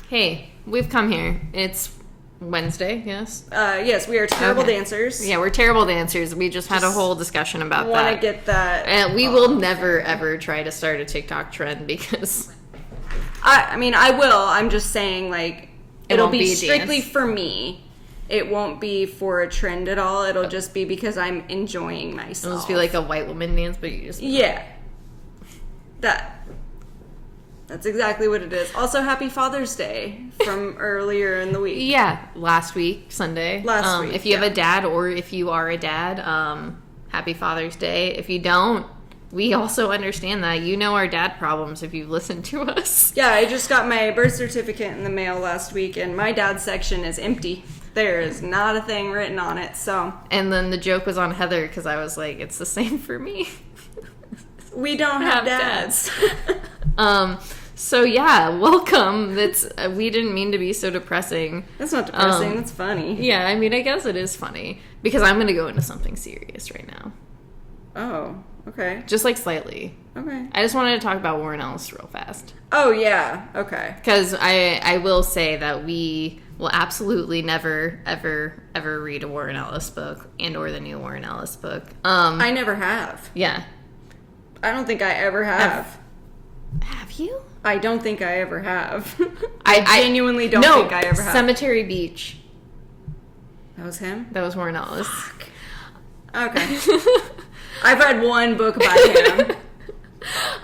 Hey, we've come here. It's Wednesday, yes? Yes, we are terrible dancers. Yeah, we're terrible dancers. We just had a whole discussion about that. Want to get that. And we will never, ever try to start a TikTok trend because... I mean, I will. I'm just saying, like, it'll be strictly dance. for me. It won't be for a trend at all. It'll just be because I'm enjoying myself. It'll just be like a white woman dance, but you just... Yeah. That's exactly what it is. Also, happy Father's Day from earlier in the week. Yeah, last week, Sunday. Last week, if you have a dad or if you are a dad, happy Father's Day. If you don't, we also understand that. You know our dad problems if you've listened to us. Yeah, I just got my birth certificate in the mail last week, and my dad's section is empty. There is not a thing written on it, so... And then the joke was on Heather, because I was like, it's the same for me. We don't have dads. So yeah, welcome. We didn't mean to be so depressing. That's not depressing, that's funny. Yeah, I mean, I guess it is funny, because I'm going to go into something serious right now. Oh, okay. Just like slightly. Okay. I just wanted to talk about Warren Ellis real fast. Oh, yeah. Okay. Because I will say that we will absolutely never, ever, ever read a Warren Ellis book and or the new Warren Ellis book. I never have. Yeah. I don't think I ever have. Have you? I don't think I ever have. I genuinely don't think I ever have. Cemetery Beach. That was him? That was Warren Ellis. Fuck. Okay. I've read one book by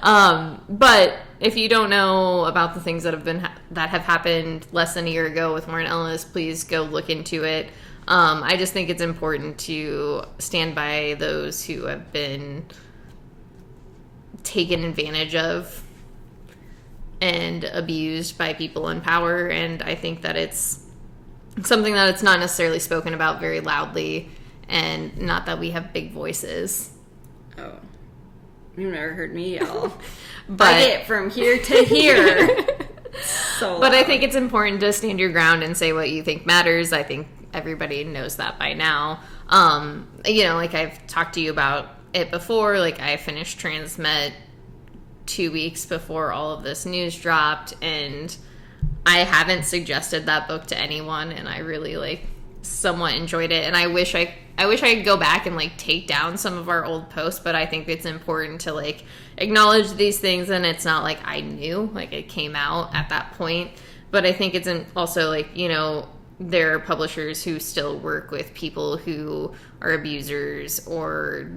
him. But if you don't know about the things that have happened less than a year ago with Warren Ellis, please go look into it. I just think it's important to stand by those who have been taken advantage of and abused by people in power, and I think that it's something that it's not necessarily spoken about very loudly, and not that we have big voices. Oh. You've never heard me yell. But I get from here to here. So but I think it's important to stand your ground and say what you think matters. I think everybody knows that by now. Like I've talked to you about it before. Like I finished Transmet 2 weeks before all of this news dropped, and I haven't suggested that book to anyone, and I really somewhat enjoyed it. And I wish I could go back and take down some of our old posts, but I think it's important to acknowledge these things, and it's not like I knew it came out at that point. But I think it's also there are publishers who still work with people who are abusers or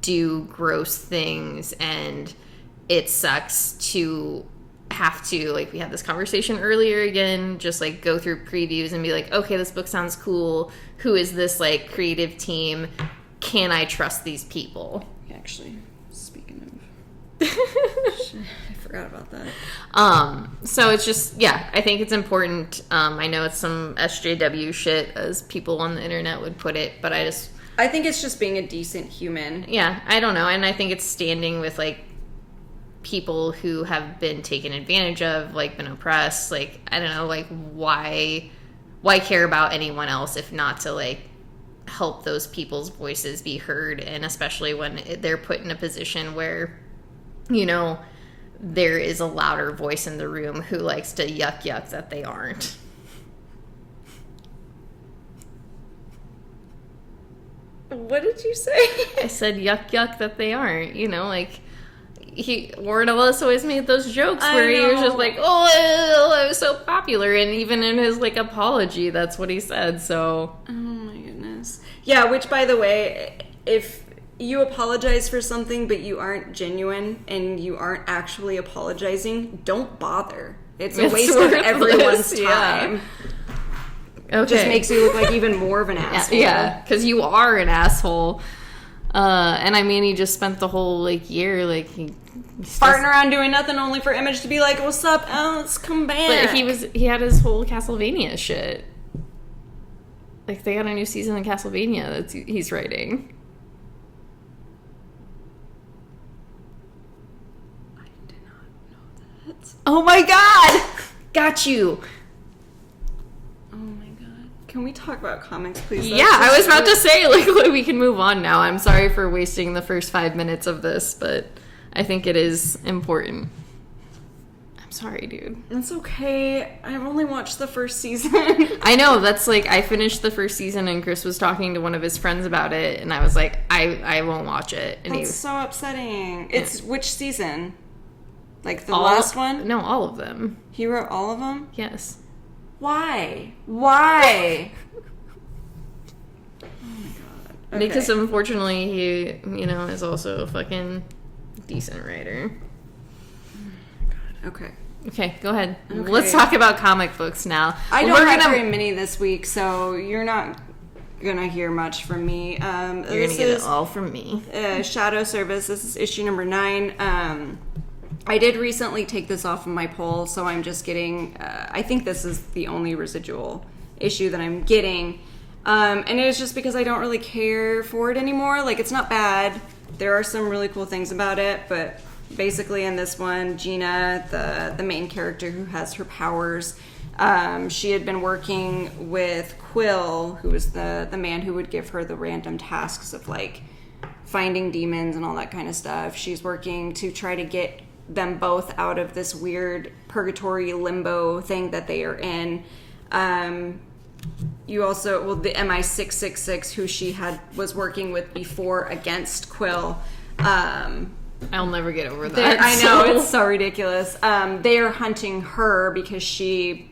do gross things, and it sucks to have to, we had this conversation earlier again, just go through previews and be okay, this book sounds cool. Who is this creative team? Can I trust these people? Actually, speaking of, shit, I forgot about that. So it's just, I think it's important. I know it's some SJW shit, as people on the internet would put it, but I think it's just being a decent human. Yeah, I don't know, and I think it's standing with people who have been taken advantage of, been oppressed. I don't know, why care about anyone else if not to help those people's voices be heard, and especially when they're put in a position where there is a louder voice in the room who likes to yuck that they aren't. What did you say? I said yuck that they aren't, Warren Ellis always made those jokes where he was just I was so popular, and even in his apology, that's what he said. So, oh my goodness, yeah. Which, by the way, if you apologize for something but you aren't genuine and you aren't actually apologizing, don't bother. It's a waste of everyone's time. Okay. It just makes you look like even more of an asshole. Yeah, because you are an asshole. And I mean, he just spent the whole year farting around doing nothing, only for Image to be what's up, Alice, come back. But he had his whole Castlevania shit. They got a new season of Castlevania that he's writing. I did not know that. Oh my god! Got you! Can we talk about comics, please? Yeah, I was about to say, we can move on now. I'm sorry for wasting the first 5 minutes of this, but I think it is important. I'm sorry, dude. That's okay. I've only watched the first season. I know, that's like, I finished the first season and Chris was talking to one of his friends about it, and I was like, I won't watch it. And That's so upsetting. It's which season? Like the all, last one? No, all of them. He wrote all of them? Yes. Why? Why? Oh my god. Okay. Because unfortunately he, is also a fucking decent writer. Okay. Okay, go ahead. Okay. Let's talk about comic books now. I don't have very many this week, so you're not gonna hear much from me. You're gonna get it all from me. Shadow Service. This is issue number 9. I did recently take this off of my poll, so I'm just getting... I think this is the only residual issue that I'm getting. And it is just because I don't really care for it anymore. Like, it's not bad. There are some really cool things about it, but basically in this one, Gina, the main character who has her powers, she had been working with Quill, who was the man who would give her the random tasks of, like, finding demons and all that kind of stuff. She's working to try to get them both out of this weird purgatory limbo thing that they are in. You also, the MI666, who she was working with before against Quill. I'll never get over that. I know, it's so ridiculous. They are hunting her because she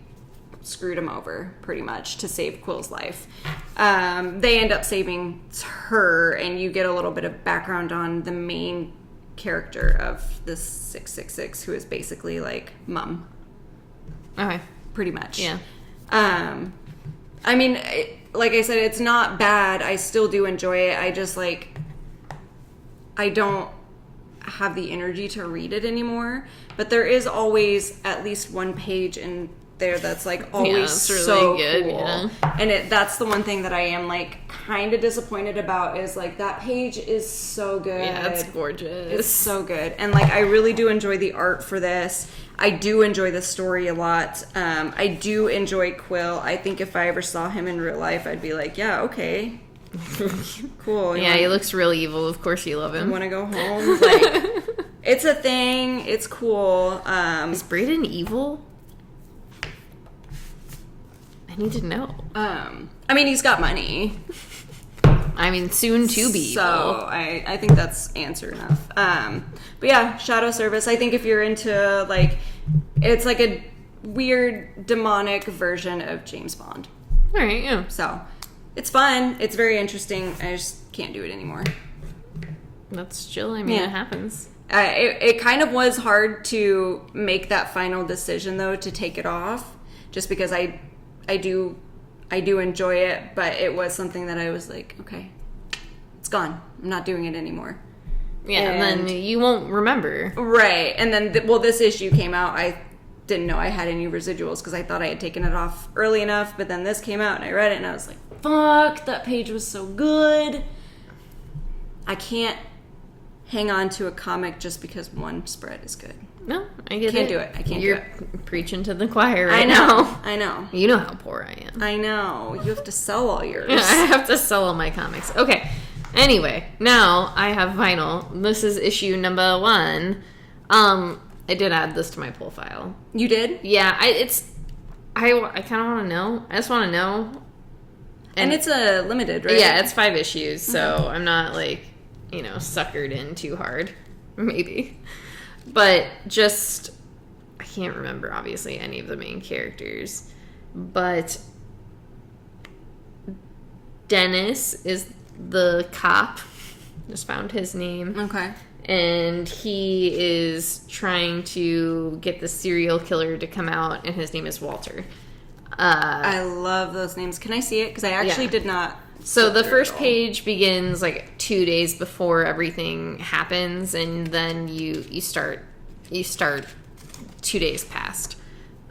screwed him over, pretty much, to save Quill's life. They end up saving her, and you get a little bit of background on the main character of this 666, who is basically like mom. Okay. Pretty much. Yeah. I mean, like I said, it's not bad. I still do enjoy it. I just, like, I don't have the energy to read it anymore. But there is always at least one page in there that's, like, always really so good, cool. yeah. And that's the one thing that I am, like, kind of disappointed about is, like, that page is so good. Yeah, it's gorgeous. It's so good. And, like, I really do enjoy the art for this. I do enjoy the story a lot. I do enjoy Quill. I think if I ever saw him in real life, I'd be like, yeah, okay. Cool. Yeah, he looks really evil. Of course you love him. You want to go home? Like, it's a thing. It's cool. Is Brayden evil? I need to know. I mean, he's got money. I mean, soon to be evil. So I think that's answer enough. But yeah, Shadow Service. I think if you're into, like, it's like a weird demonic version of James Bond. All right, yeah. So it's fun. It's very interesting. I just can't do it anymore. That's chill. I mean, It happens. It kind of was hard to make that final decision, though, to take it off, just because I do enjoy it, but it was something that I was like, okay, it's gone. I'm not doing it anymore. Yeah, and then you won't remember. Right. And then, this issue came out. I didn't know I had any residuals because I thought I had taken it off early enough, but then this came out and I read it and I was like, fuck, that page was so good. I can't hang on to a comic just because one spread is good. No, I get it. Can't do it. I can't do it. You're preaching to the choir right now. I know. You know how poor I am. I know. You have to sell all yours. Yeah, I have to sell all my comics. Okay. Anyway, now I have vinyl. This is issue number 1. I did add this to my pull file. You did? Yeah, I kind of want to know. I just want to know. And it's a limited, right? Yeah, it's 5 issues, so I'm not, like, suckered in too hard. Maybe. But just, I can't remember, obviously, any of the main characters. But Dennis is the cop. Just found his name. Okay. And he is trying to get the serial killer to come out, and his name is Walter. I love those names. Can I see it? Because I actually did not. So the first page begins like 2 days before everything happens, and then you start 2 days past.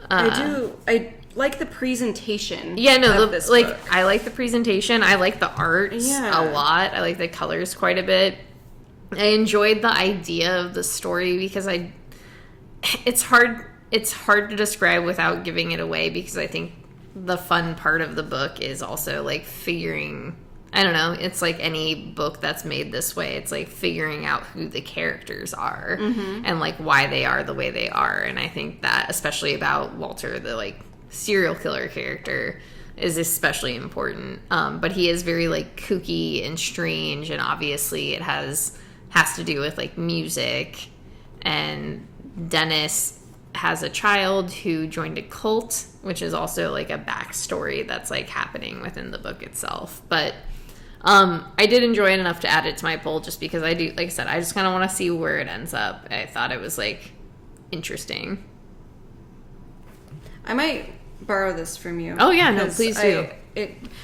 I like the presentation. Yeah, no, of this like book. I like the presentation. I like the art a lot. I like the colors quite a bit. I enjoyed the idea of the story because it's hard to describe without giving it away, because I think the fun part of the book is also like figuring I don't know, it's like any book that's made this way. It's like figuring out who the characters are and like why they are the way they are. And I think that, especially about Walter, the like serial killer character, is especially important. But he is very like kooky and strange, and obviously it has to do with like music. And Dennis has a child who joined a cult, which is also like a backstory that's like happening within the book itself. But I did enjoy it enough to add it to my poll, just because I do, like I said, I just kind of want to see where it ends up. I thought it was like interesting. I might borrow this from you. Oh yeah, no, please do.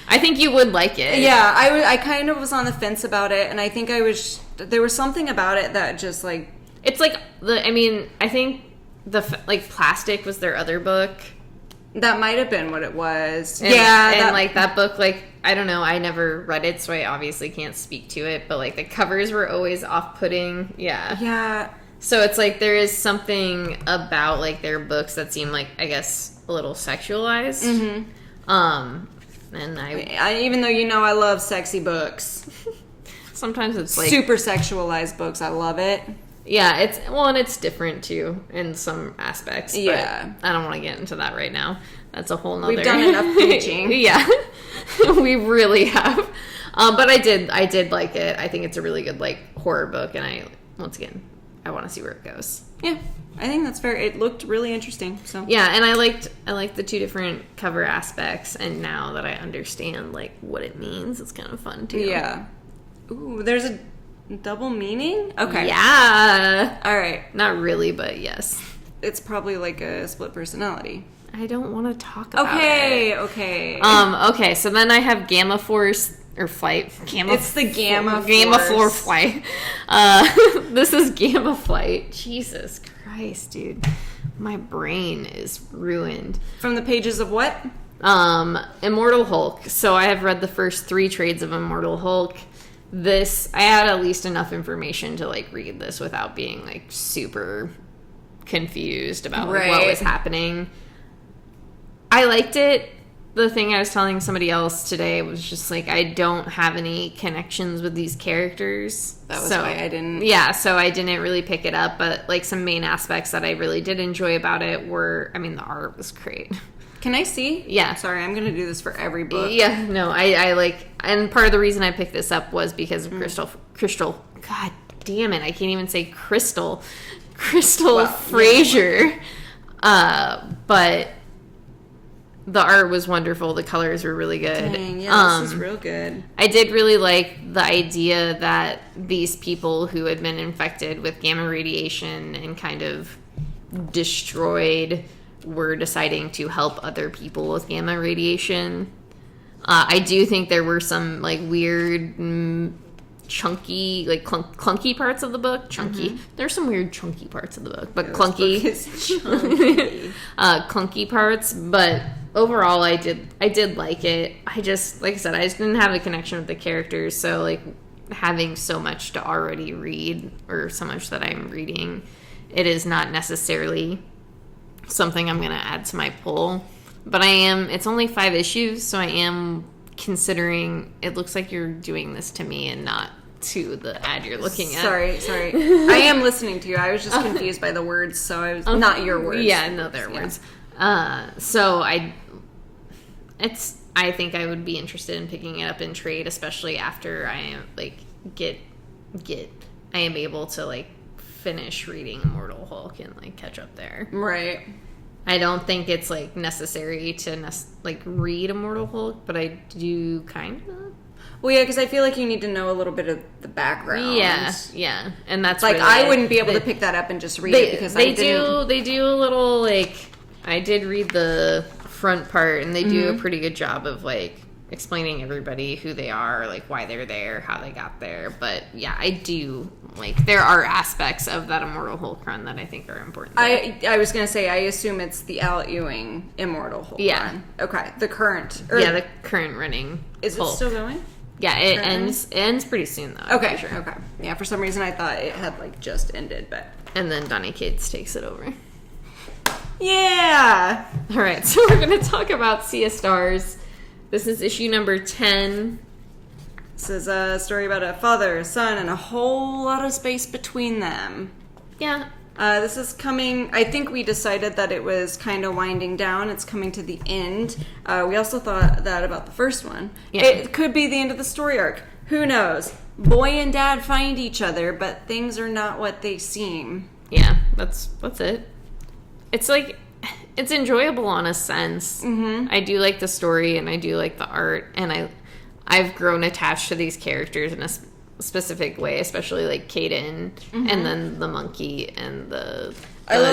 I think you would like it. Yeah, I kind of was on the fence about it, and I think there was something about it that just like, it's like I think like Plastic was their other book. That might have been what it was. And that book, like, I don't know, I never read it, so I obviously can't speak to it, but like the covers were always off-putting. Yeah. So it's like there is something about like their books that seem like, I guess, a little sexualized. And I even though I love sexy books, sometimes it's like super sexualized books. I love it. Yeah, and it's different too in some aspects. But yeah, I don't want to get into that right now. That's a whole nother. We've done enough preaching. Yeah, we really have. But I did like it. I think it's a really good like horror book, and I want to see where it goes. Yeah, I think that's fair. It looked really interesting. So yeah, and I liked the two different cover aspects, and now that I understand like what it means, it's kind of fun too. Yeah. Ooh, there's a double meaning? Okay. Yeah. All right. Not really, but yes. It's probably like a split personality. I don't want to talk about it. Okay. Okay, so then I have Gamma Force or Flight. It's the Gamma Force. Gamma Force Flight. This is Gamma Flight. Jesus Christ, dude. My brain is ruined. From the pages of what? Immortal Hulk. So I have read the first 3 trades of Immortal Hulk. I had at least enough information to like read this without being like super confused about like, what was happening. I liked it. The thing I was telling somebody else today was just like, I don't have any connections with these characters. That was why I didn't. Yeah, so I didn't really pick it up, but like some main aspects that I really did enjoy about it were, the art was great. Can I see? Yeah. Sorry, I'm going to do this for every book. Yeah, no, I like, and part of the reason I picked this up was because of Crystal, God damn it, I can't even say Crystal Fraser. But the art was wonderful, the colors were really good. Dang, yeah, this is real good. I did really like the idea that these people who had been infected with gamma radiation and kind of destroyed were deciding to help other people with gamma radiation. I do think there were some like weird chunky, like clunky parts of the book. There's some weird chunky parts of the book, but clunky clunky parts. But overall, I did like it. I just, like I said, I just didn't have a connection with the characters, so like having so much to already read, or so much that I'm reading, it is not necessarily something I'm going to add to my poll. But it's only 5 issues, so I am considering, it looks like you're doing this to me and not to the ad you're looking at. Sorry. I am listening to you. I was just confused by the words, so I was not your words. Yeah, no, their words. So I think I would be interested in picking it up in trade, especially after I am like I am able to like finish reading Immortal Hulk and like catch up there. Right. I don't think it's like necessary to like read Immortal Hulk, but I do kind of. Well, yeah, because I feel like you need to know a little bit of the background. Yeah, and that's like really I wouldn't be able to pick that up and just read it because they do a little like, I did read the front part, and they do a pretty good job of like explaining everybody who they are, like why they're there, how they got there. But yeah, I do like, there are aspects of that Immortal Hulk run that I think are important. I was gonna say, I assume it's the Al Ewing Immortal Hulk run. Okay, the current. The current running. Is Hulk. It still going? Yeah, it ends pretty soon though. Okay, sure. Okay. Yeah, for some reason I thought it had like just ended, but. And then Donny Cates takes it over. Yeah. All right, so we're gonna talk about Sea of Stars. This is issue number 10. This is a story about a father, a son, and a whole lot of space between them. Yeah. This is coming, I think we decided that it was kind of winding down. It's coming to the end. We also thought that about the first one. Yeah. It could be the end of the story arc. Who knows? Boy and dad find each other, but things are not what they seem. Yeah, that's it. It's like, it's enjoyable on a sense. Mm-hmm. I do like the story, and I do like the art, and I've grown attached to these characters in a specific way, especially like Kaden, mm-hmm. and then the monkey and the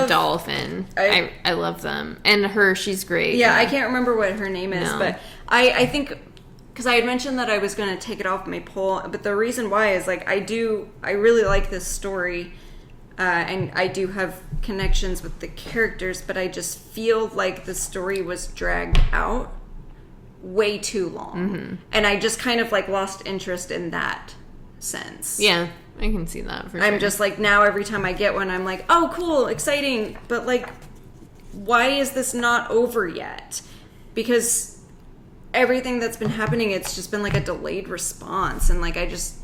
dolphin. I love them, and she's great. Yeah, I can't remember what her name is, but I think, because I had mentioned that I was going to take it off my poll, but the reason why is like I really like this story, and I do have connections with the characters, but I just feel like the story was dragged out way too long, mm-hmm. and I just kind of like lost interest in that sense. Yeah, I can see that for sure. I'm just like, now every time I get one, I'm like, oh, cool, exciting, but like, why is this not over yet? Because everything that's been happening, it's just been like a delayed response, and like I just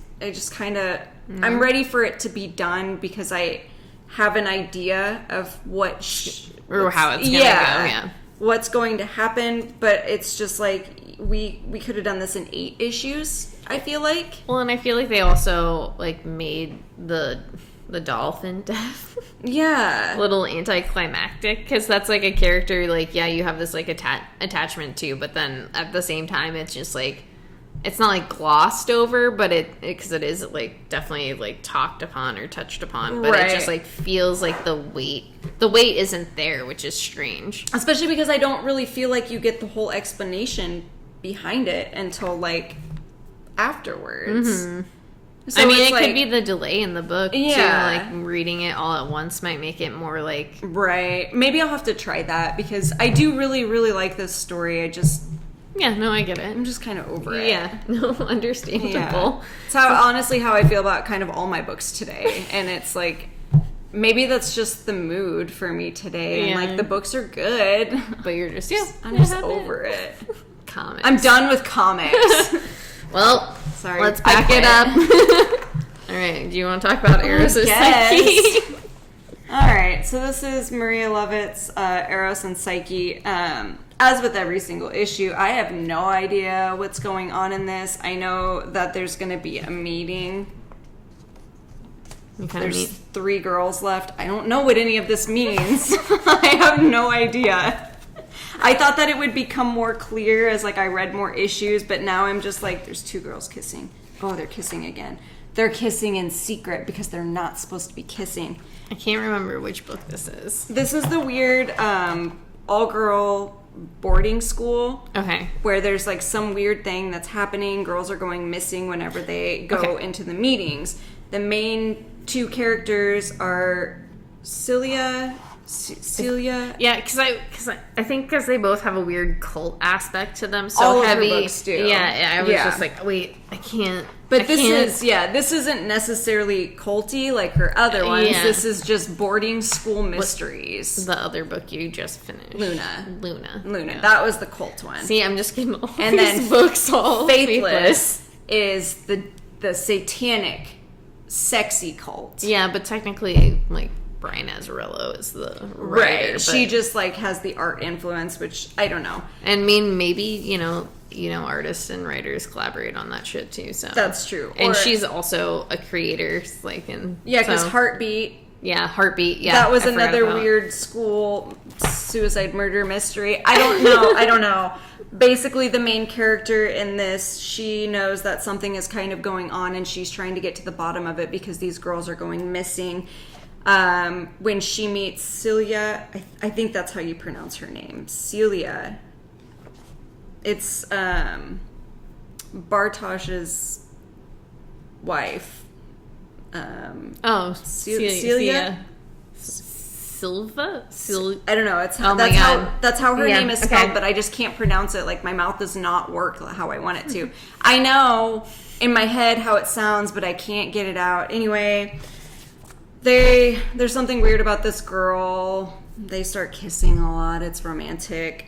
kind of, mm-hmm. I'm ready for it to be done because I have an idea of or how it's gonna go. Yeah, what's going to happen, but it's just like we could have done this in 8 issues, I feel like. Well, and I feel like they also like made the dolphin death a little anticlimactic, because that's like a character like, yeah, you have this like attachment to, but then at the same time it's just like, it's not like glossed over, but because it is like definitely like talked upon or touched upon, but it just like feels like the weight isn't there, which is strange. Especially because I don't really feel like you get the whole explanation behind it until like afterwards. Mm-hmm. So I mean, it could be the delay in the book too. Like reading it all at once might make it more like Maybe I'll have to try that, because I do really, really like this story. I get it. I'm just kind of over it. Yeah, no, understandable. Yeah. It's honestly how I feel about kind of all my books today. And it's like, maybe that's just the mood for me today. And like, the books are good, but you're just, I'm just over it. Comics. I'm done with comics. Well, sorry. Let's pack it up. All right. Do you want to talk about Eros or Psyche? All right. So this is Maria Lovett's Eros and Psyche. As with every single issue, I have no idea what's going on in this. I know that there's going to be a meeting. There's 3 girls left. I don't know what any of this means. I have no idea. I thought that it would become more clear as like I read more issues, but now I'm just like, there's 2 girls kissing. Oh, they're kissing again. They're kissing in secret because they're not supposed to be kissing. I can't remember which book this is. This is the weird all-girl boarding school. Okay. Where there's like some weird thing that's happening. Girls are going missing whenever they go into the meetings. The main 2 characters are Celia. Yeah, because I think because they both have a weird cult aspect to them. So all heavy. Of her books do. Yeah, I was just like, wait, I can't. But this isn't necessarily culty like her other ones. Yeah. This is just boarding school mysteries. The other book you just finished, Luna. Yeah. That was the cult one. See, I'm just getting all and these then books all Faithless is the satanic, sexy cult. Yeah, but technically, like, Brian Azzarello is the writer. Right. She just like has the art influence, which I don't know. And I mean, maybe, you know, artists and writers collaborate on that shit too. So that's true. And she's also a creator, like because Heartbeat. Yeah, Heartbeat. Yeah, that was another weird school suicide murder mystery. I don't know. Basically, the main character in this, she knows that something is kind of going on, and she's trying to get to the bottom of it because these girls are going missing. When she meets Celia, I think that's how you pronounce her name, Celia. It's Bartosz's wife. Celia. Silva? I don't know. That's how her name is spelled, but I just can't pronounce it. Like, my mouth does not work how I want it to. I know in my head how it sounds, but I can't get it out. Anyway, there's something weird about this girl. They start kissing a lot. It's romantic.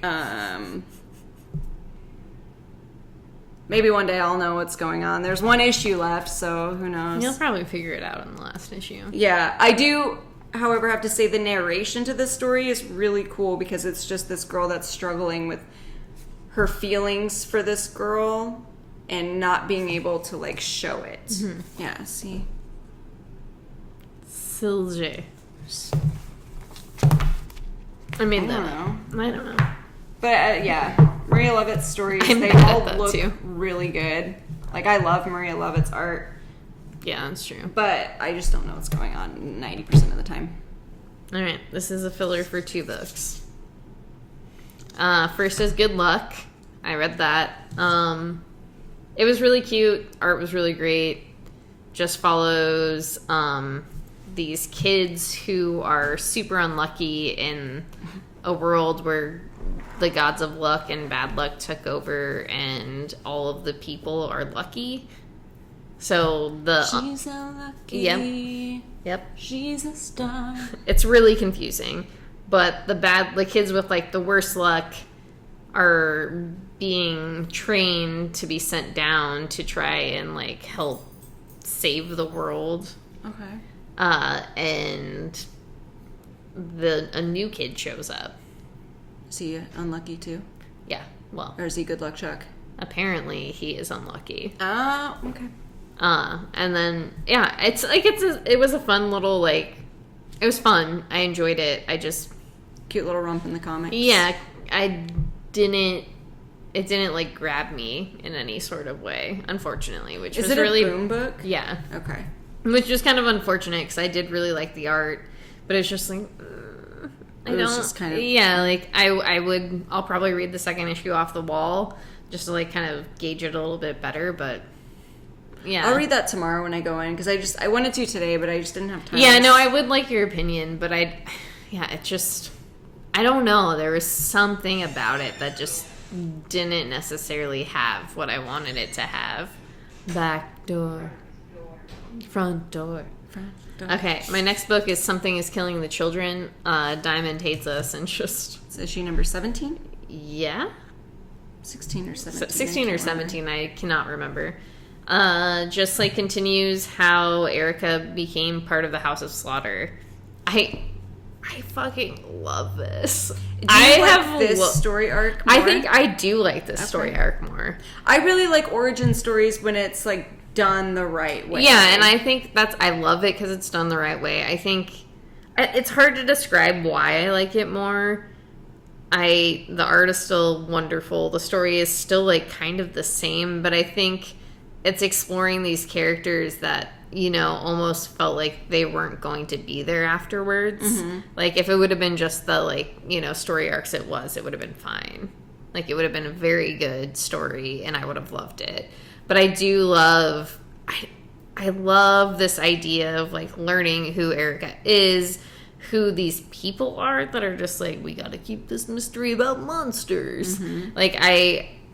Maybe one day I'll know what's going on. There's one issue left, so who knows? You'll probably figure it out in the last issue. Yeah, I do, however, have to say the narration to this story is really cool because it's just this girl that's struggling with her feelings for this girl and not being able to, like, show it. Mm-hmm. Yeah, see? Silje. I don't know. But, yeah, Maria Lovett's stories, they all look really good. Like, I love Maria Lovett's art. Yeah, that's true. But I just don't know what's going on 90% of the time. All right, this is a filler for 2 books. First is Good Luck. I read that. It was really cute. Art was really great. Just follows these kids who are super unlucky in a world where the gods of luck and bad luck took over and all of the people are lucky. So she's so lucky. Yep. She's a star. It's really confusing. But the kids with, like, the worst luck are being trained to be sent down to try and, like, help save the world. Okay. And a new kid shows up. Is he unlucky too? Yeah, well. Or is he Good Luck Chuck? Apparently he is unlucky. Oh, okay. And then, yeah, it was a fun little, like, it was fun. I enjoyed it. Cute little romp in the comics. Yeah, it didn't, like, grab me in any sort of way, unfortunately, which was really... Is it a Boom book? Yeah. Okay. Which was kind of unfortunate, because I did really like the art, but it's just like... just kind of... Yeah, like, I'll probably read the second issue off the wall, just to, like, kind of gauge it a little bit better, but... Yeah. I'll read that tomorrow when I go in, because I wanted to today, but I just didn't have time. Yeah, no, I would like your opinion, but it just... I don't know. There was something about it that just didn't necessarily have what I wanted it to have. Back door. Front door. Okay, my next book is Something is Killing the Children. Diamond hates us and just... Is issue number 17? Yeah. 16 or 17. 16 or 17, I cannot remember. Just, like, continues how Erica became part of the House of Slaughter. I fucking love this. Do you like this story arc more? I think I do like this story arc more. I really like origin stories when it's, like, done the right way. Yeah, and I think I love it because it's done the right way. I think it's hard to describe why I like it more. The art is still wonderful. The story is still, like, kind of the same, but I think it's exploring these characters that, you know, almost felt like they weren't going to be there afterwards. Mm-hmm. Like, if it would have been just the, like, you know, story arcs it would have been fine. Like, it would have been a very good story, and I would have loved it. But I do love... I love this idea of, like, learning who Erica is, who these people are that are just like, we gotta keep this mystery about monsters. Mm-hmm. Like,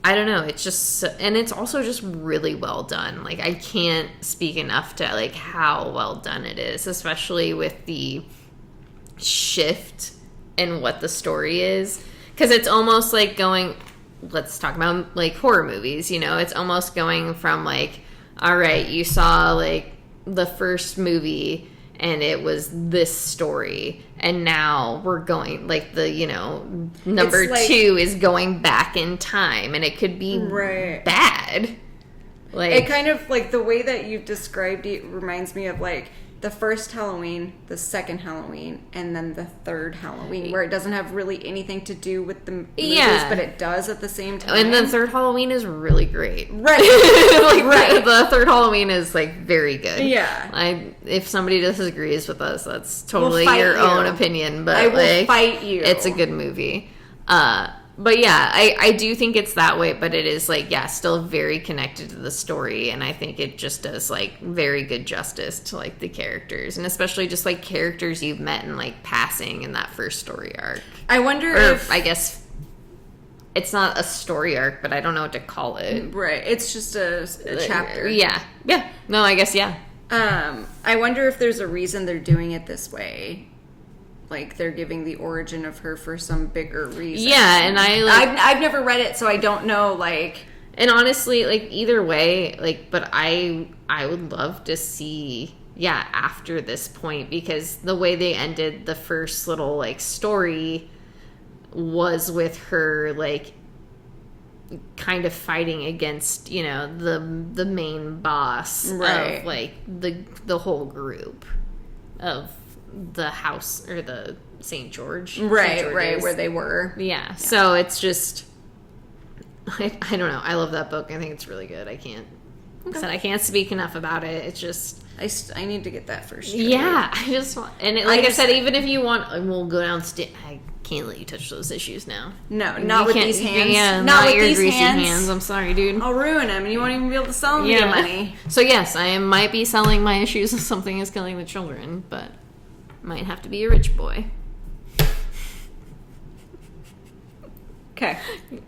I don't know, it's just, and it's also just really well done. Like, I can't speak enough to, like, how well done it is, especially with the shift in what the story is. Because it's almost like going, let's talk about, like, horror movies, you know? It's almost going from, like, all right, you saw, like, the first movie and it was this story, and now we're going, like, the, you know, number like, 2 is going back in time, and it could be bad. Like, it kind of, like, the way that you've described it reminds me of, like, the first Halloween, the second Halloween, and then the third Halloween, where it doesn't have really anything to do with the movies, but it does at the same time. And the third Halloween is really great. Right. Like, the third Halloween is, like, very good. Yeah. If somebody disagrees with us, that's totally your own opinion, but, I will fight you. It's a good movie. But yeah, I do think it's that way, but it is, like, yeah, still very connected to the story, and I think it just does, like, very good justice to, like, the characters, and especially just, like, characters you've met in, like, passing in that first story arc. I wonder if... I guess it's not a story arc, but I don't know what to call it. Right, it's just a chapter. Yeah. Yeah. No, I guess, yeah. I wonder if there's a reason they're doing it this way. Like, they're giving the origin of her for some bigger reason. Yeah, and I've never read it, so I don't know, like... And honestly, like, either way, like, but I would love to see, after this point, because the way they ended the first little, like, story was with her, like, kind of fighting against, you know, the main boss right. of, like, the whole group of the house, or the St. George. Right, St. right, where they were. Yeah, so it's just... I don't know. I love that book. I think it's really good. I can't speak enough about it. It's just... I need to get that first trade. Yeah, I just want... And I said, even if you want... We'll go downstairs. I can't let you touch those issues now. No, not with these hands. Yeah, not with your these greasy hands. I'm sorry, dude. I'll ruin them, and you won't even be able to sell them to get money. So yes, I might be selling my issues if something is killing the children, but might have to be a rich boy. Okay.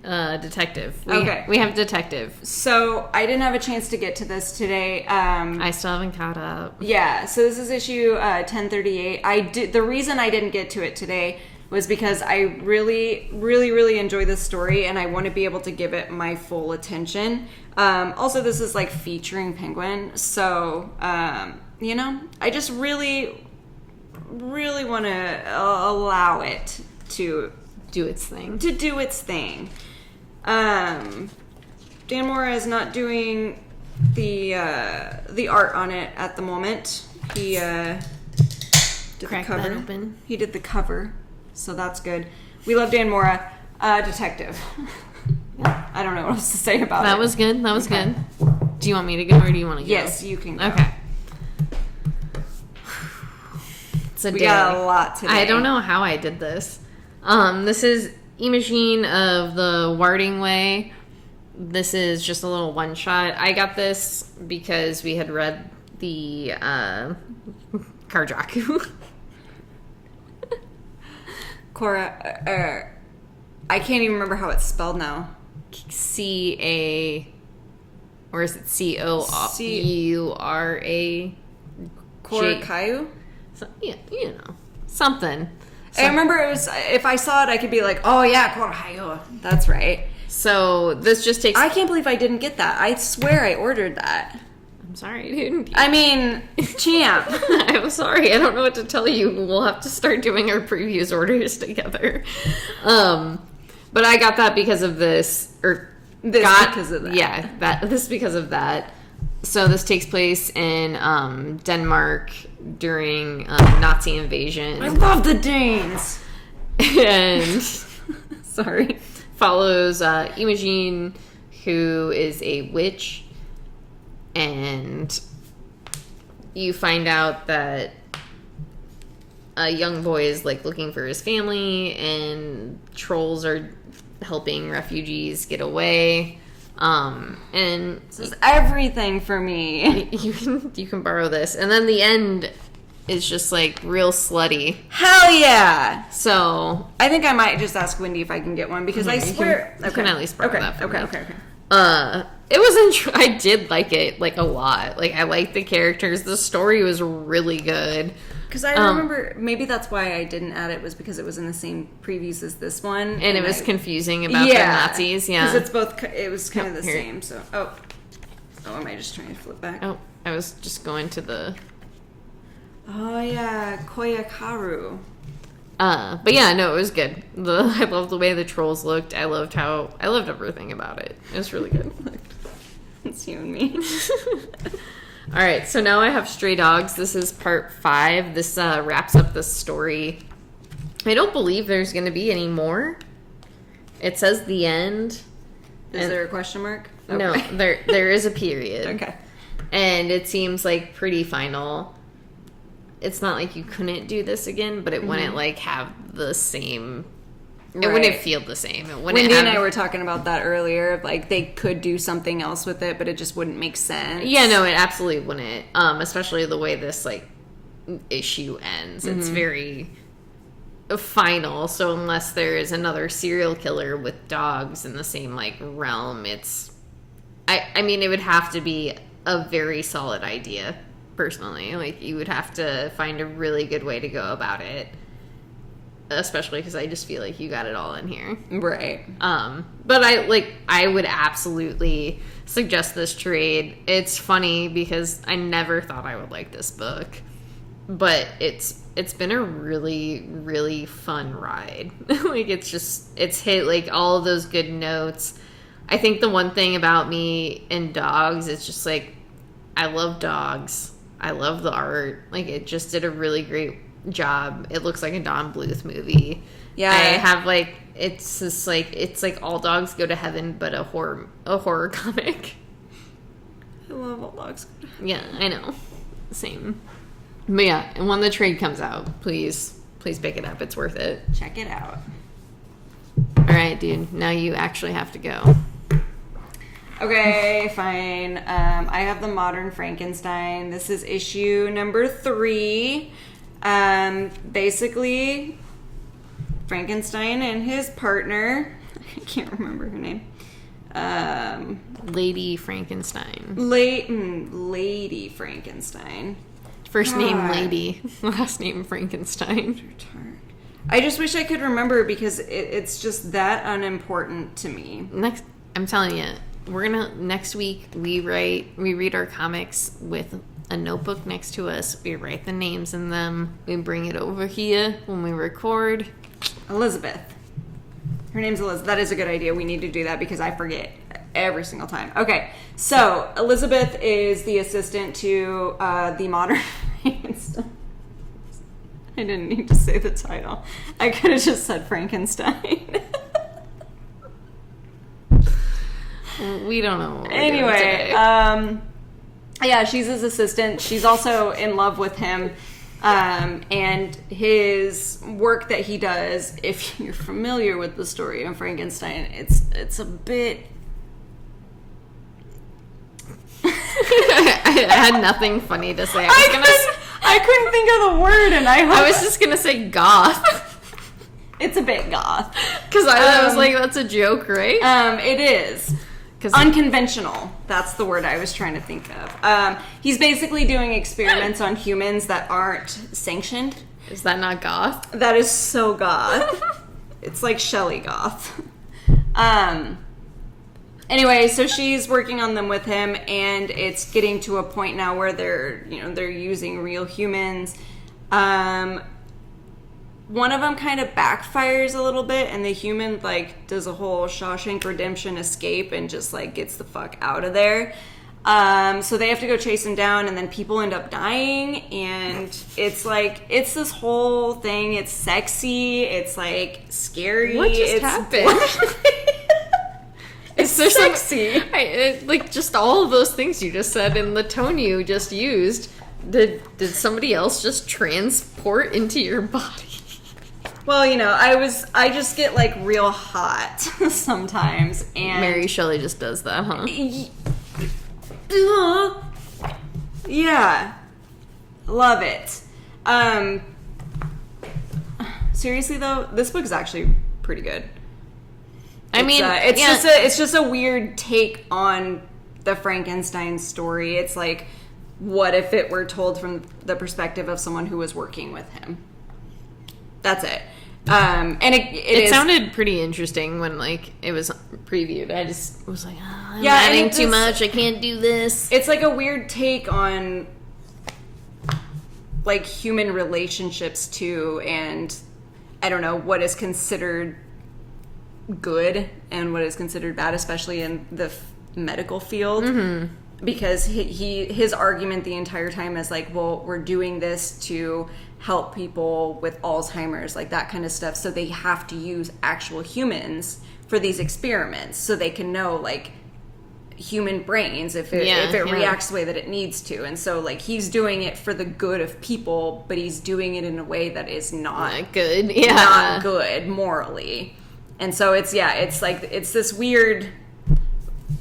Detective. Okay. We have detective. So I didn't have a chance to get to this today. I still haven't caught up. Yeah. So this is issue 1038. The reason I didn't get to it today was because I really, really, really enjoy this story, and I want to be able to give it my full attention. Also, this is like featuring Penguin, so you know, I just really, really want to allow it to do its thing. Dan Mora is not doing the art on it at the moment. He did Crack the cover. that open. He did the cover, so that's good. We love Dan Mora. Detective. I don't know what else to say about it. That was good. Do you want me to go, or do you want to go? Yes, you can go. Okay. We got a lot today. I don't know how I did this. This is Imogen of the Warding Way. This is just a little one shot. I got this because we had read the Karjaku. Cora, I can't even remember how it's spelled now. C-A, or is it C-O-U-R-A? Korakayu? So, yeah, you know, something. I remember it was, if I saw it, I could be like, oh yeah, Korakayu. That's right. So this just takes... I can't believe I didn't get that. I swear I ordered that. I'm sorry, dude. I mean, champ. I'm sorry. I don't know what to tell you. We'll have to start doing our previews orders together. But I got that because of this. Because of that. Yeah, this because of that. So this takes place in Denmark during Nazi invasion. I love the Danes. And... Sorry. Follows Imogen, who is a witch, and you find out that a young boy is like looking for his family, and trolls are helping refugees get away. And this is everything for me. You can borrow this, and then the end is just like real slutty. Hell yeah! So I think I might just ask Wendy if I can get one, because I swear you can at least borrow that from me. Okay. It was I did like it like a lot. Like I liked the characters. The story was really good. Because I remember, maybe that's why I didn't add it, was because it was in the same previews as this one, and it was confusing about the Nazis. Yeah, because it's both. It was kind of the same. So am I just trying to flip back? Oh, I was just going to the. Oh yeah, Koyakaru. But yeah, no, it was good. I loved the way the trolls looked. I loved everything about it. It was really good. It's you and me. All right, so now I have Stray Dogs. This is part 5. This wraps up the story. I don't believe there's going to be any more. It says the end. Is there a question mark? Okay. No, there is a period. Okay. And it seems like pretty final. It's not like you couldn't do this again, but it wouldn't like have the same... It wouldn't feel the same. Wendy and I were talking about that earlier. Like, they could do something else with it, but it just wouldn't make sense. Yeah, no, it absolutely wouldn't. Especially the way this, like, issue ends. It's very final. So unless there is another serial killer with dogs in the same, like, realm, it's... I mean, it would have to be a very solid idea, personally. Like, you would have to find a really good way to go about it. especially because I just feel like you got it all in here. Right. But I would absolutely suggest this trade. It's funny because I never thought I would like this book, but it's been a really, really fun ride. Like, it's hit like all of those good notes. I think the one thing about me and dogs, it's just like, I love dogs. I love the art. Like, it just did a really great job. It looks like a Don Bluth movie. Yeah. I have like, it's just like, it's like All Dogs Go to Heaven, but a horror comic. I love All Dogs Go to Heaven. Yeah, I know. Same. But yeah, and when the trade comes out, please pick it up. It's worth it. Check it out. All right, dude. Now you actually have to go. Okay, fine. I have the Modern Frankenstein. This is issue number 3. Basically, Frankenstein and his partner, I can't remember her name. Lady Frankenstein. Lady Frankenstein. First name Lady, last name Frankenstein. I just wish I could remember because it's just that unimportant to me. I'm telling you, next week we read our comics with a notebook next to us. We write the names in them. We bring it over here when we record. Elizabeth. Her name's Elizabeth. That is a good idea. We need to do that because I forget every single time. Okay, so Elizabeth is the assistant to the Modern Frankenstein. I didn't need to say the title. I could have just said Frankenstein. We don't know what we're anyway, yeah, she's his assistant. She's also in love with him. And his work that he does, if you're familiar with the story of Frankenstein, it's a bit... I had nothing funny to say. I couldn't think of the word, and I was just gonna say goth. It's a bit goth. Because I was like, that's a joke, right? It is. Unconventional. That's the word I was trying to think of. He's basically doing experiments on humans that aren't sanctioned. Is that not goth? That is so goth. It's like Shelley goth. Anyway, so she's working on them with him, and it's getting to a point now where they're using real humans. One of them kind of backfires a little bit, and the human does a whole Shawshank Redemption escape and just gets the fuck out of there. So they have to go chase him down, and then people end up dying, and it's this whole thing. It's sexy. It's scary. What just happened? It's so sexy. Just all of those things you just said and the tone you just used. Did somebody else just transport into your body? Well, I just get real hot sometimes, and Mary Shelley just does that, huh? Yeah, love it. Seriously though, this book is actually pretty good. It's just a weird take on the Frankenstein story. It's what if it were told from the perspective of someone who was working with him? That's it. And it sounded pretty interesting when it was previewed. I just was I'm adding too much. I can't do this. It's a weird take on human relationships too, and I don't know what is considered good and what is considered bad, especially in the medical field. Mm-hmm. Because his argument the entire time is well, we're doing this to help people with Alzheimer's, that kind of stuff. So they have to use actual humans for these experiments so they can know human brains if it reacts the way that it needs to. And so he's doing it for the good of people, but he's doing it in a way that is not good. Not good morally. And so it's this weird...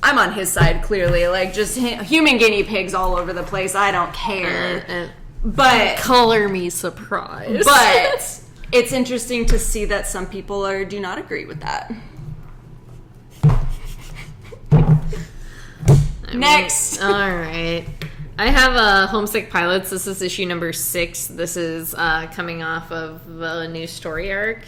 I'm on his side, clearly. Just human guinea pigs all over the place. I don't care. But... Color me surprised. But it's interesting to see that some people do not agree with that. Next. All right. I have Homesick Pilots. This is issue number 6. This is coming off of the new story arc.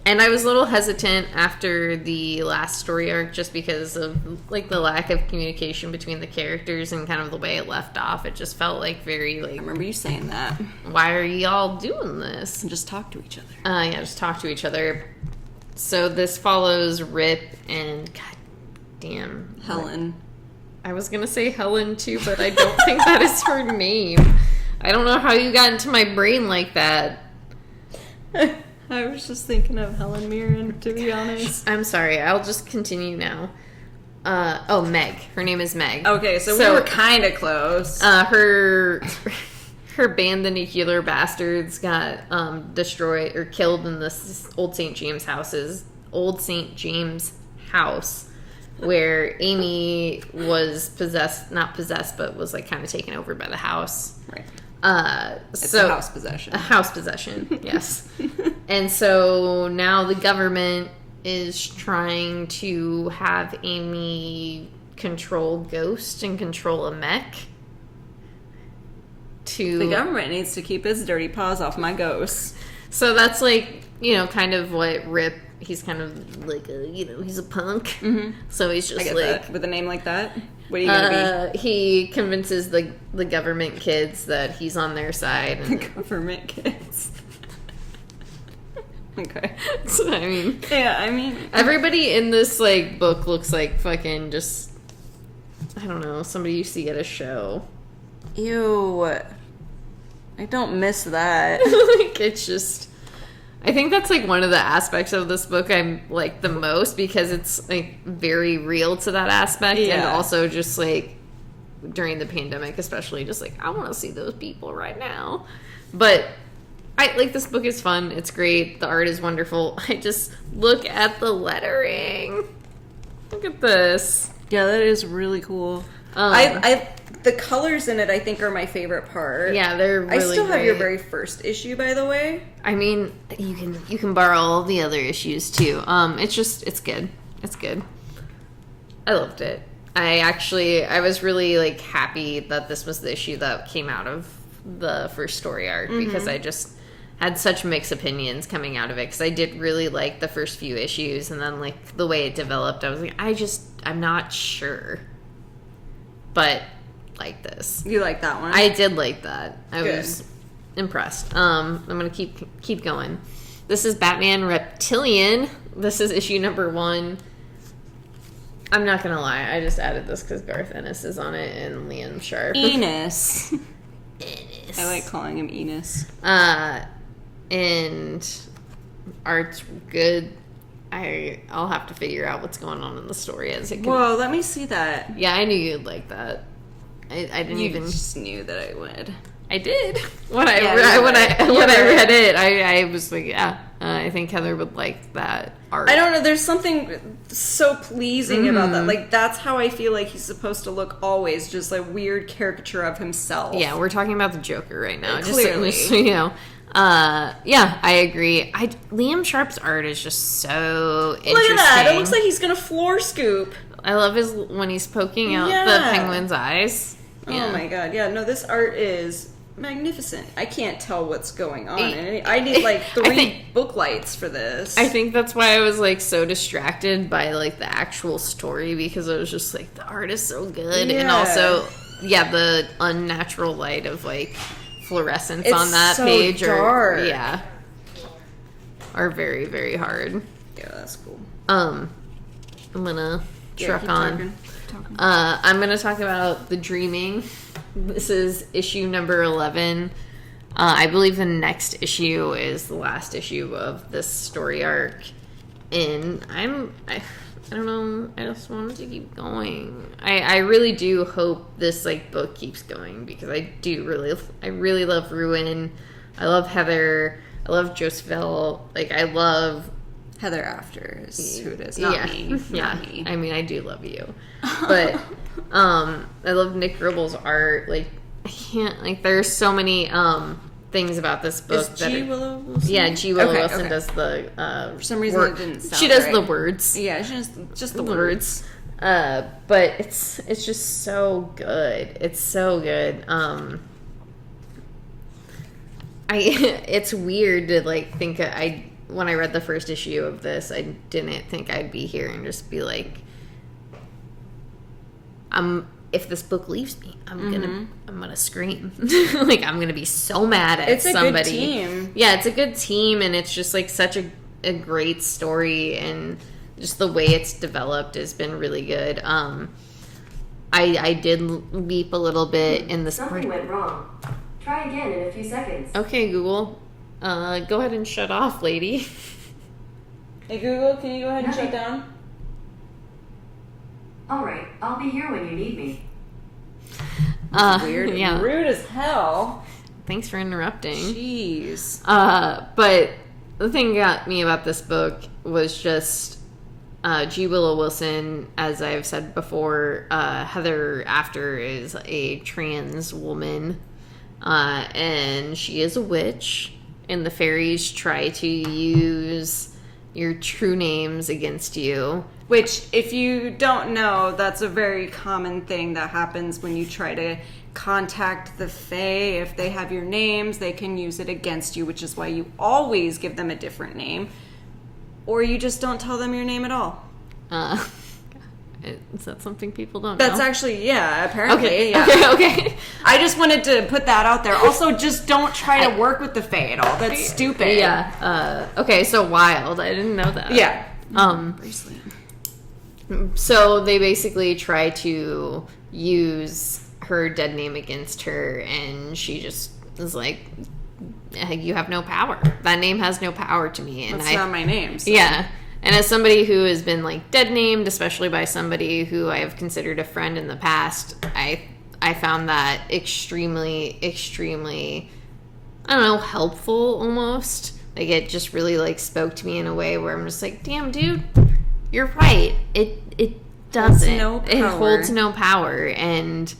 And I was a little hesitant after the last story arc just because of, like, the lack of communication between the characters and kind of the way it left off. It just felt like very, like... I remember you saying that. Why are y'all doing this? And just talk to each other. Yeah, just talk to each other. So this follows Rip and... God damn. Helen. I was going to say Helen, too, but I don't think that is her name. I don't know how you got into my brain like that. I was just thinking of Helen Mirren, to be honest. I'm sorry. I'll just continue now. Meg. Her name is Meg. Okay, so we were kind of close. Her band, the Nuclear Bastards, got destroyed or killed in this Old St. James house, where Amy was not possessed, but was, like, kind of taken over by the house. Right. It's a house possession. A house possession, yes. And so now the government is trying to have Amy control Ghost and control a mech. The government needs to keep its dirty paws off my ghosts. So that's, like, you know, kind of what Rip... He's kind of like he's a punk. Mm-hmm. So he's just like... That. With a name like that? What are you going to be? He convinces the government kids that he's on their side. And the government kids. Okay. So, I mean... Everybody in this, like, book looks like fucking just... I don't know, somebody you see at a show. Ew. I don't miss that. Like, it's just... I think that's, like, one of the aspects of this book I'm like the most, because it's, like, very real to that aspect. Yeah. And also just, like, during the pandemic especially, just like, I want to see those people right now. But I like, this book is fun. It's great. The art is wonderful. I just look at the lettering. Look at this. Yeah, that is really cool. The colors in it, I think, are my favorite part. Yeah, they're really I still have great. your very first issue, by the way. I mean, you can borrow all the other issues, too. It's good. It's good. I loved it. I was really, like, happy that this was the issue that came out of the first story arc, because I just had such mixed opinions coming out of it, because I did really like the first few issues, and then, like, the way it developed, I was like, I'm not sure. But... like this. You like that one? I did like that. I was impressed. I'm gonna keep going. This is Batman Reptilian. This is issue number 1. I'm not gonna lie, I just added this because Garth Ennis is on it and Liam Sharp. Enos. Ennis. I like calling him Enos. And art's good. I'll have to figure out what's going on in the story as it goes. Whoa, let me see that. Yeah, I knew you'd like that. I didn't you even... just knew that I would. I did. When I read it, I was like, yeah, I think Heather would like that art. I don't know, there's something so pleasing about that. Like, that's how I feel like he's supposed to look always, just a weird caricature of himself. Yeah, we're talking about the Joker right now. Clearly. Just, you know. Yeah, I agree. Liam Sharp's art is just so interesting. Look at that. It looks like he's going to floor scoop. I love when he's poking out the penguin's eyes. Yeah. Oh my god, yeah, no, this art is magnificent. I can't tell what's going on. I need, like, 3 book lights for this. I think that's why I was, like, so distracted by, like, the actual story, because I was just like, the art is so good. Yeah. And also, yeah, the unnatural light of, like, fluorescence on that page dark. are very, very hard. Yeah, that's cool. I'm gonna truck on. I'm going to talk about The Dreaming. This is issue number 11. I believe the next issue is the last issue of this story arc. And I don't know. I just want it to keep going. I really do hope this, like, book keeps going, because I really love Ruin. I love Heather. I love Josephine. Like, I love... Heather After is who it is, not me. Not me. I mean, I do love you. But, I love Nick Gribble's art. Like, I can't, like, there's so many, things about this book. Is G. Willow Wilson? Yeah, G. Willow Wilson does the, for some reason it didn't sound She does right. the words. Yeah, just the words. But it's just so good. It's so good. It's weird to like think when I read the first issue of this, I didn't think I'd be here and just be like, if this book leaves me, I'm gonna scream. Like, I'm gonna be so mad at somebody. It's a good team. Yeah, it's a good team, and it's just like such a great story, and just the way it's developed has been really good. I did weep a little bit in the Something went wrong. Try again in a few seconds. Okay, Google. Go ahead and shut off, lady. Hey, Google, can you go ahead and shut down? Alright, I'll be here when you need me. Weird. Yeah. Rude as hell. Thanks for interrupting. Jeez. But the thing got me about this book was just G. Willow Wilson, as I've said before. Heather After is a trans woman, and she is a witch, and the fairies try to use your true names against you. Which, if you don't know, that's a very common thing that happens when you try to contact the Fae. If they have your names, they can use it against you, which is why you always give them a different name. Or you just don't tell them your name at all. Is that something people don't That's know? Actually, yeah, apparently. Okay, yeah. okay. I just wanted to put that out there. Also, just don't try to work with the Fae at all. That's stupid. Yeah. Okay, so wild. I didn't know that. Yeah. Bracelet. So they basically try to use her dead name against her, and she just is like, you have no power. That name has no power to me. And That's not my name. So. Yeah. And as somebody who has been like dead named, especially by somebody who I have considered a friend in the past, I found that extremely, extremely, I don't know, helpful almost. Like, it just really like spoke to me in a way where I'm just like, damn, dude, you're right. It doesn't. It holds no power. And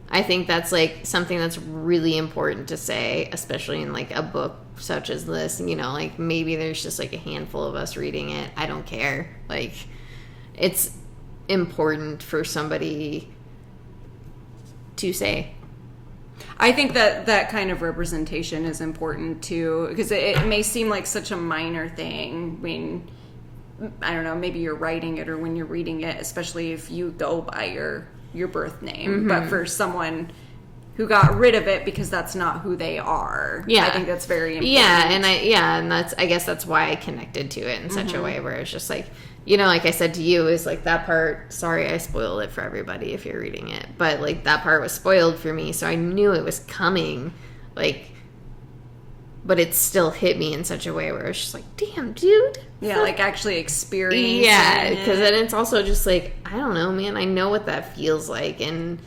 I think that's like something that's really important to say, especially in like a book such as this. You know, like maybe there's just like a handful of us reading it. I don't care. Like, it's important for somebody to say. I think that kind of representation is important too, because it may seem like such a minor thing when, I don't know, maybe you're writing it or when you're reading it, especially if you go by your birth name. Mm-hmm. But for someone who got rid of it because that's not who they are, I think that's very important. Yeah, and that's, I guess that's why I connected to it in such a way where it's just like, you know, like I said to you, is like that part, sorry I spoiled it for everybody if you're reading it, but like that part was spoiled for me, so I knew it was coming, like, but it still hit me in such a way where it was just like, damn, dude. Yeah, like actually experiencing it. Because then it's also just like, I don't know, man, I know what that feels like, and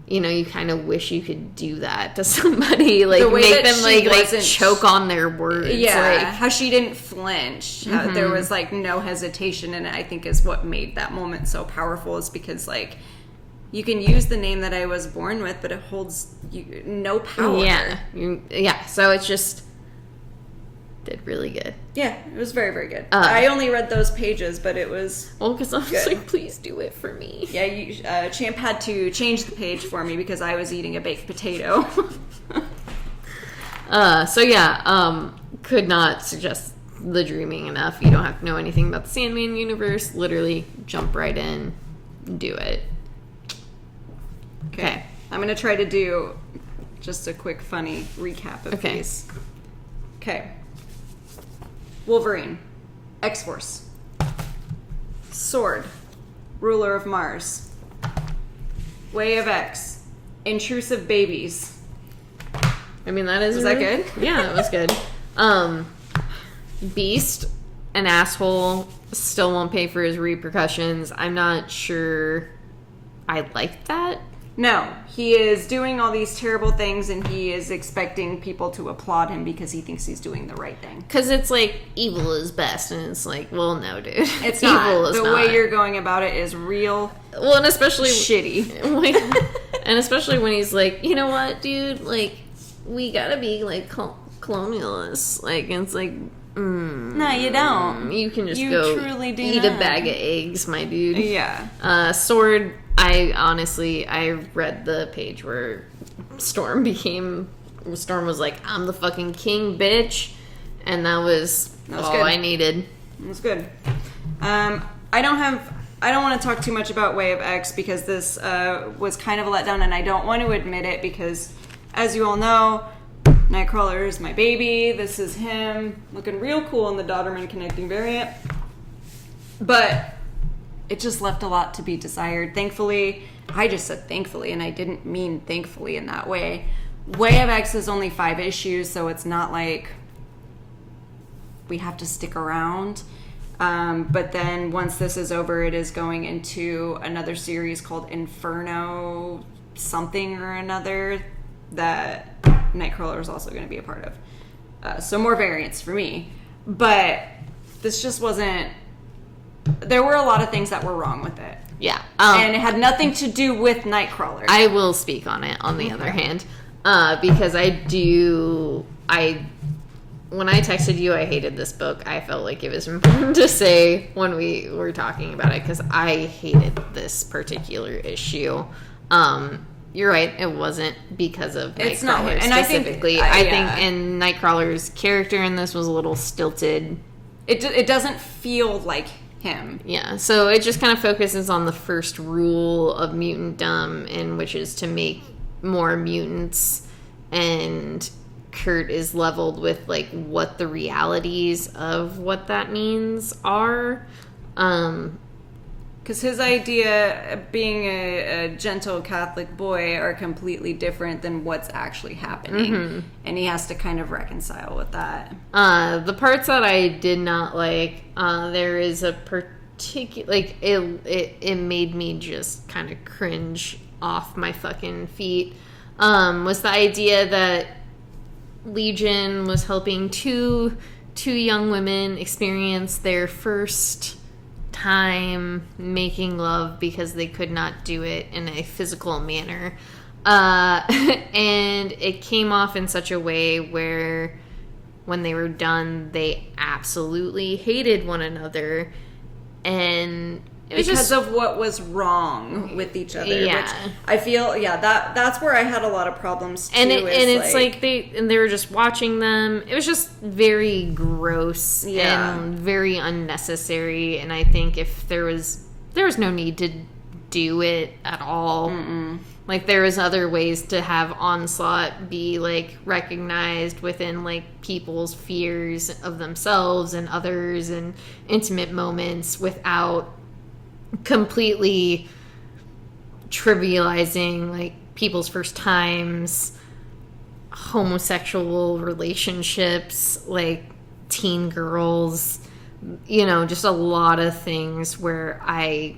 you know, you kind of wish you could do that to somebody, like make them like choke on their words. Yeah, like, how she didn't flinch, how there was like no hesitation in it, I think is what made that moment so powerful, is because like you can use the name that I was born with, but it holds no power. Yeah, so it's just did really good. Yeah, it was very, very good. I only read those pages, but it was because I was like, please do it for me. Yeah, Champ had to change the page for me because I was eating a baked potato. Could not suggest The Dreaming enough. You don't have to know anything about the Sandman universe. Literally, jump right in, do it. Okay. I'm going to try to do just a quick, funny recap of these. Okay. Wolverine, X-Force, Sword, Ruler of Mars, Way of X, Intrusive Babies. I mean, that is... Was that good? Yeah, that was good. Beast, an asshole, still won't pay for his repercussions. I'm not sure I like that. No, he is doing all these terrible things, and he is expecting people to applaud him because he thinks he's doing the right thing. Because it's like, evil is best, and it's like, well, no, dude. It's not. Evil is the way you're going about it is real. Well, and especially shitty. And especially when he's like, you know what, dude? Like, we gotta be like colonialists. Like, it's like, No, you don't. You can just You go truly do eat not. a bag of eggs, my dude. Yeah. Sword, I read the page where Storm was like, I'm the fucking king, bitch. And that was all good. I needed. It was good. I don't want to talk too much about Way of X because this was kind of a letdown, and I don't want to admit it because, as you all know, Nightcrawler is my baby. This is him looking real cool in the Dodderman connecting variant. But it just left a lot to be desired. Thankfully, I just said thankfully, and I didn't mean thankfully in that way. Way of X is only 5 issues, so it's not like we have to stick around. But then once this is over, it is going into another series called Inferno something or another that Nightcrawler is also going to be a part of. So more variants for me. But this just wasn't... There were a lot of things that were wrong with it. Yeah. And it had nothing to do with Nightcrawler. I will speak on it, on the other hand. Because when I texted you I hated this book, I felt like it was important to say when we were talking about it, because I hated this particular issue. You're right, it wasn't because of It's not Nightcrawler him. And specifically. I think and Nightcrawler's character in this was a little stilted. It doesn't feel like him. Yeah, so it just kind of focuses on the first rule of mutantdom, and which is to make more mutants, and Kurt is leveled with like what the realities of what that means are. Because his idea of being a gentle Catholic boy are completely different than what's actually happening. And he has to kind of reconcile with that. The parts that I did not like, there is a particular, like, it made me just kind of cringe off my fucking feet, was the idea that Legion was helping two young women experience their first time making love because they could not do it in a physical manner. And it came off in such a way where when they were done, they absolutely hated one another. And it was because just of what was wrong with each other. Yeah. Which I feel, that's where I had a lot of problems too. And it's like they were just watching them. It was just very gross and very unnecessary. And I think if there was no need to do it at all. Like there was other ways to have Onslaught be like recognized within like people's fears of themselves and others and intimate moments without completely trivializing like people's first times, homosexual relationships, like teen girls, just a lot of things where I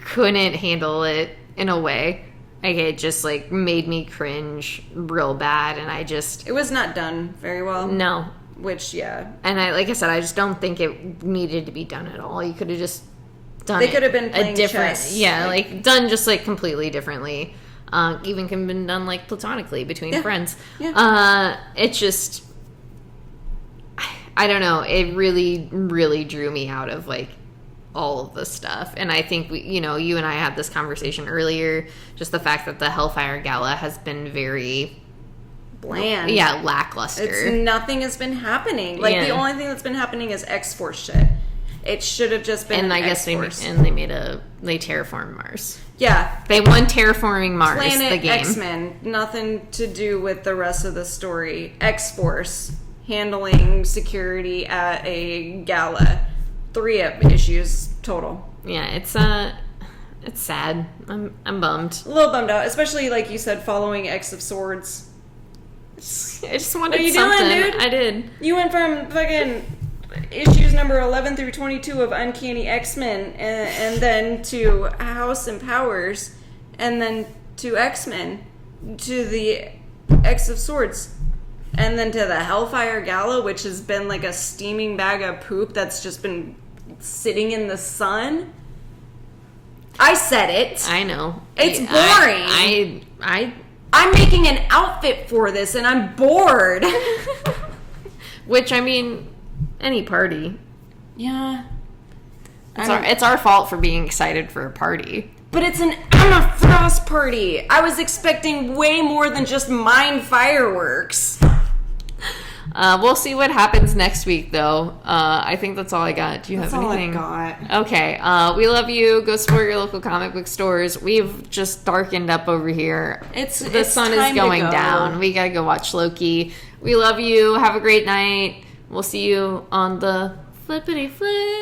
couldn't handle it in a way. Like it just like made me cringe real bad, and it was not done very well. No. Which, yeah. And like I said, I just don't think it needed to be done at all. You could have just done They could have been playing chess. Yeah, like done just like completely differently. Even can have been done like platonically between friends. Yeah. It just, I don't know. It really, really drew me out of like all of the stuff. And I think you and I had this conversation earlier. Just the fact that the Hellfire Gala has been very bland. Yeah, lackluster. Nothing has been happening. Like the only thing that's been happening is X-Force shit. It should have just been. And I guess they terraformed Mars. Yeah, they won terraforming Mars. Planet the game. X-Men, nothing to do with the rest of the story. X-Force handling security at a gala. 3 issues total. Yeah, it's sad. I'm bummed. A little bummed out, especially like you said, following X of Swords. I just wanted what something. Doing, dude? I did. You went from fucking issues number 11 through 22 of Uncanny X-Men, and then to House and Powers, and then to X-Men, to the X of Swords, and then to the Hellfire Gala, which has been like a steaming bag of poop that's just been sitting in the sun. I said it. I know. It's boring. I I'm making an outfit for this, and I'm bored. Which, I mean, any party. Yeah. It's our fault for being excited for a party. But it's an Emma Frost party. I was expecting way more than just mine fireworks. We'll see what happens next week, though. I think that's all I got. Do you have anything? That's all I got. Okay. We love you. Go support your local comic book stores. We've just darkened up over here. The sun is going down. We gotta go watch Loki. We love you. Have a great night. We'll see you on the flippity flip.